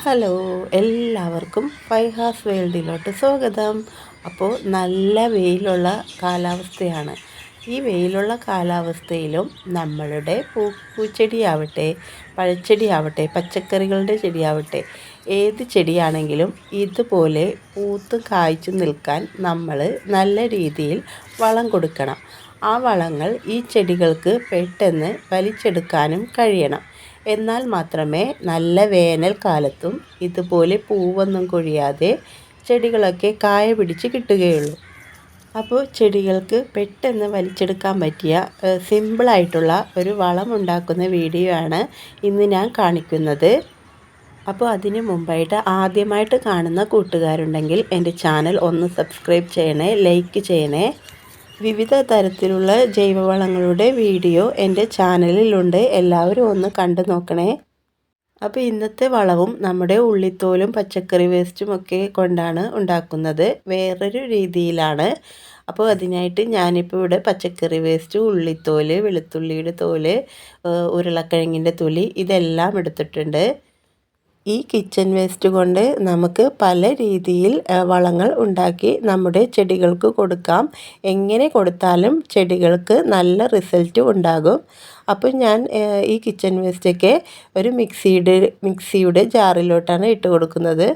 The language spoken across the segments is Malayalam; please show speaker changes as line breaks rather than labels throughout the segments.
ഹലോ, എല്ലാവർക്കും ഫൈഹാസ് വേൾഡിലോട്ട് സ്വാഗതം. അപ്പോൾ നല്ല വെയിലുള്ള കാലാവസ്ഥയാണ്. ഈ വെയിലുള്ള കാലാവസ്ഥയിലും നമ്മളുടെ പൂച്ചെടിയാവട്ടെ, പഴച്ചെടിയാവട്ടെ, പച്ചക്കറികളുടെ ചെടിയാവട്ടെ, ഏത് ചെടിയാണെങ്കിലും ഇതുപോലെ പൂത്ത് കായ്ച്ചു നിൽക്കാൻ നമ്മൾ നല്ല രീതിയിൽ വളം കൊടുക്കണം. ആ വളങ്ങൾ ഈ ചെടികൾക്ക് പെട്ടെന്ന് വലിച്ചെടുക്കാനും കഴിയണം. എന്നാൽ മാത്രമേ നല്ല വേനൽക്കാലത്തും ഇതുപോലെ പൂവൊന്നും കൊഴിയാതെ ചെടികളൊക്കെ കായ പിടിച്ച് കിട്ടുകയുള്ളൂ. അപ്പോൾ ചെടികൾക്ക് പെട്ടെന്ന് വലിച്ചെടുക്കാൻ പറ്റിയ സിമ്പിളായിട്ടുള്ള ഒരു വളം ഉണ്ടാക്കുന്ന വീഡിയോ ആണ് ഇന്ന് ഞാൻ കാണിക്കുന്നത്. അപ്പോൾ അതിന് മുമ്പായിട്ട് ആദ്യമായിട്ട് കാണുന്ന കൂട്ടുകാരുണ്ടെങ്കിൽ എൻ്റെ ചാനൽ ഒന്ന് സബ്സ്ക്രൈബ് ചെയ്യണേ, ലൈക്ക് ചെയ്യണേ. വിവിധ തരത്തിലുള്ള ജൈവവളങ്ങളുടെ വീഡിയോ എൻ്റെ ചാനലിലുണ്ട്, എല്ലാവരും ഒന്ന് കണ്ടു നോക്കണേ. അപ്പോൾ ഇന്നത്തെ വളവും നമ്മുടെ ഉള്ളിത്തോലും പച്ചക്കറി വേസ്റ്റും ഒക്കെ കൊണ്ടാണ് ഉണ്ടാക്കുന്നത്, വേറൊരു രീതിയിലാണ്. അപ്പോൾ അതിനായിട്ട് ഞാനിപ്പോൾ ഇവിടെ പച്ചക്കറി വേസ്റ്റ്, ഉള്ളിത്തോല്, വെളുത്തുള്ളിയുടെ തോല്, ഉരുളക്കിഴങ്ങിൻ്റെ തൊലി ഇതെല്ലാം എടുത്തിട്ടുണ്ട്. ഈ കിച്ചൺ വേസ്റ്റ് കൊണ്ട് നമുക്ക് പല രീതിയിൽ വളങ്ങൾ ഉണ്ടാക്കി നമ്മുടെ ചെടികൾക്ക് കൊടുക്കാം. എങ്ങനെ കൊടുത്താലും ചെടികൾക്ക് നല്ല റിസൾട്ട് ഉണ്ടാകും. അപ്പോൾ ഞാൻ ഈ കിച്ചൺ വേസ്റ്റൊക്കെ ഒരു മിക്സിയുടെ ജാറിലോട്ടാണ് ഇട്ട് കൊടുക്കുന്നത്.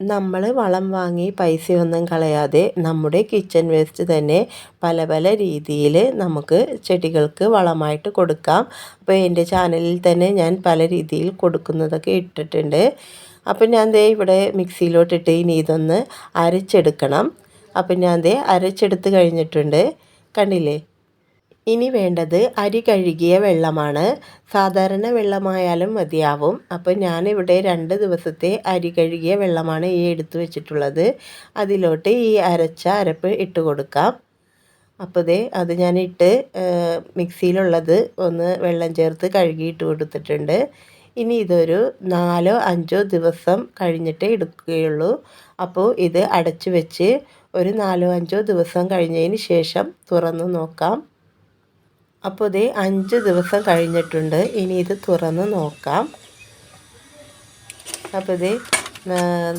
നമ്മൾ വളം വാങ്ങി പൈസയൊന്നും കളയാതെ നമ്മുടെ കിച്ചൺ വേസ്റ്റ് തന്നെ പല പല രീതിയിൽ നമുക്ക് ചെടികൾക്ക് വളമായിട്ട് കൊടുക്കാം. അപ്പോൾ എൻ്റെ ചാനലിൽ തന്നെ ഞാൻ പല രീതിയിൽ കൊടുക്കുന്നതൊക്കെ ഇട്ടിട്ടുണ്ട്. അപ്പോൾ ഞാൻ ദേ ഇവിടെ മിക്സിയിലോട്ടിട്ട് ഇനി ഇതൊന്ന് അരച്ചെടുക്കണം. അപ്പോൾ ഞാൻ ദേ അരച്ചെടുത്ത് കഴിഞ്ഞിട്ടുണ്ട്, കണ്ടില്ലേ. ഇനി വേണ്ടത് അരി കഴുകിയ വെള്ളമാണ്. സാധാരണ വെള്ളമായാലും മതിയാവും. അപ്പോൾ ഞാനിവിടെ 2 ദിവസത്തെ അരി കഴുകിയ വെള്ളമാണ് ഈ എടുത്തു വെച്ചിട്ടുള്ളത്. അതിലോട്ട് ഈ അരച്ച അരപ്പ് ഇട്ട് കൊടുക്കാം. അപ്പോൾ അത് ഞാനിട്ട് മിക്സിയിലുള്ളത് ഒന്ന് വെള്ളം ചേർത്ത് കഴുകിയിട്ട് കൊടുത്തിട്ടുണ്ട്. ഇനി ഇതൊരു 4-5 ദിവസം കഴിഞ്ഞിട്ടേ എടുക്കുകയുള്ളൂ. അപ്പോൾ ഇത് അടച്ചു വെച്ച് ഒരു 4-5 ദിവസം കഴിഞ്ഞതിന് ശേഷം തുറന്ന് നോക്കാം. അപ്പോൾ 5 ദിവസം കഴിഞ്ഞിട്ടുണ്ട്. ഇനി ഇത് തുറന്ന് നോക്കാം. അപ്പോൾ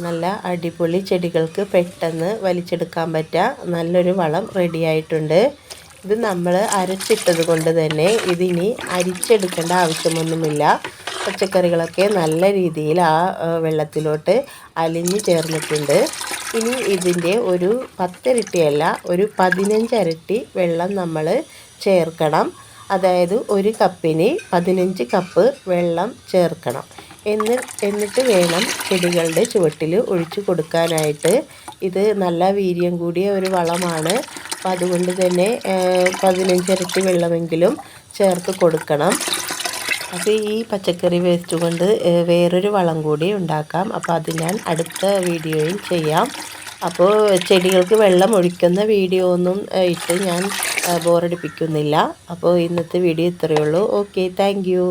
നല്ല അടിപൊളി ചെടികൾക്ക് പെട്ടെന്ന് വലിച്ചെടുക്കാൻ പറ്റുക നല്ലൊരു വളം റെഡിയായിട്ടുണ്ട്. ഇത് നമ്മൾ അരച്ചിട്ടത് കൊണ്ട് തന്നെ ഇതിനി അരിച്ചെടുക്കേണ്ട ആവശ്യമൊന്നുമില്ല. പച്ചക്കറികളൊക്കെ നല്ല രീതിയിൽ ആ വെള്ളത്തിലോട്ട് അലിഞ്ഞ് ചേർന്നിട്ടുണ്ട്. ഇനി ഇതിൻ്റെ ഒരു 10 ഇരട്ടിയല്ല, ഒരു 15 ഇരട്ടി വെള്ളം നമ്മൾ ചേർക്കണം. അതായത് ഒരു കപ്പിന് 15 കപ്പ് വെള്ളം ചേർക്കണം. എന്നിട്ട് വേണം ചെടികളുടെ ചുവട്ടിൽ ഒഴിച്ചു കൊടുക്കാനായിട്ട്. ഇത് നല്ല വീര്യം കൂടിയ ഒരു വളമാണ്. അപ്പോൾ അതുകൊണ്ട് തന്നെ 15 ഇരട്ടി വെള്ളമെങ്കിലും ചേർത്ത് കൊടുക്കണം. അപ്പോൾ ഈ പച്ചക്കറി വേസ്റ്റ് കൊണ്ട് വേറൊരു വളം കൂടി ഉണ്ടാക്കാം. അപ്പോൾ അത് ഞാൻ അടുത്ത വീഡിയോയിൽ ചെയ്യാം. അപ്പോൾ ചെടികൾക്ക് വെള്ളം ഒഴിക്കുന്ന വീഡിയോ ഒന്നും ഇട്ട് ഞാൻ ബോറടിപ്പിക്കുന്നില്ല. അപ്പോൾ ഇന്നത്തെ വീഡിയോ ഇത്രയേ ഉള്ളൂ. Okay, thank you.